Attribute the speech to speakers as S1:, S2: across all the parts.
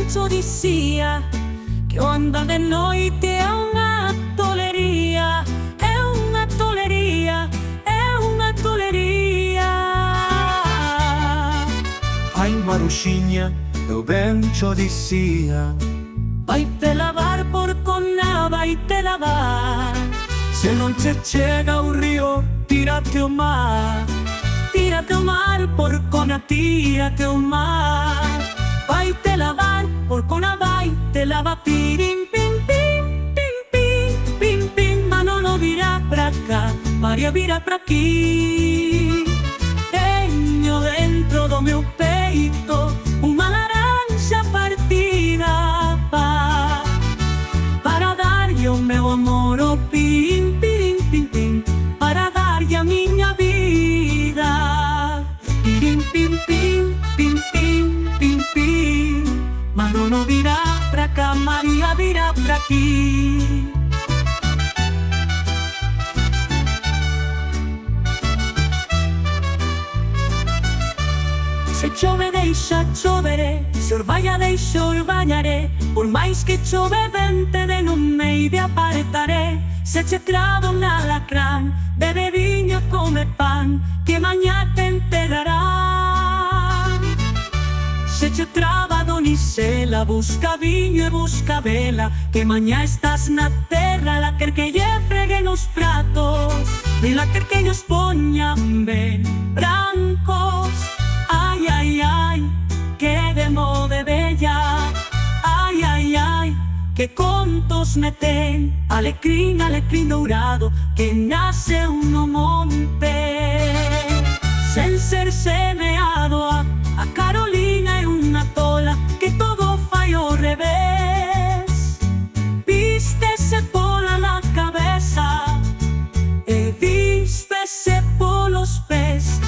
S1: penso dicía que onda de noite é unha tolería, é unha tolería, é unha tolería.
S2: Ai Maruxiña, eu ben cho dicía,
S1: Vai te lavar porcona, vai te lavar.
S2: se non che chega o río, tírate ao mar.
S1: Tírate ao mar, porcona, tírate ao mar. Vai te lavar, porcona, vai te lava. Pirim, pim, pim, pim, pim, pim, pim. Manolo vira pra cá, María vira pra aquí. Teño dentro do meu peito unha laranxa partida para darlle o meu amor, o pim, pirim, pim, pim, para darlle a miña vida. Pirim, pim, pim, pim, pim, pim, pim. Manolo vira pra cá, María vira pra aquí. Se chove deixa choveré, se orballa deixa orballaré. Por máis que chove vente de non me de apartaré. Se che traba un alacrán, bebe viño, come pan, que mañá te enterrarán. Se che traba donicela, busca viño e busca vela, que mañá estás na terra. La quer que lle fregue nos pratos, e la quer que ellos poñan ben brancos. Ay, ay, ay, que de mode bella. Ay, ay, ay, que contos me ten. Alecrín, alecrín dourado, que nace un no monte. Sen ser semeado, a Carolina é unha tola que todo fai ao revés. Vístese pola na cabeza e víspese polos pés.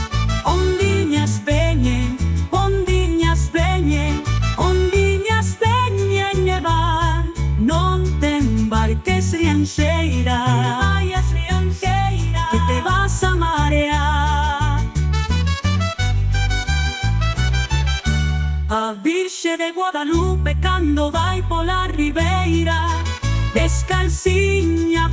S1: Ondiñas veñen, ondiñas veñen, ondiñas veñen e van. Non te embarques, rianxeira, vayas rianxeira, que te vas a marear. A Virxe de Guadalupe cando vai pola ribeira, descalciña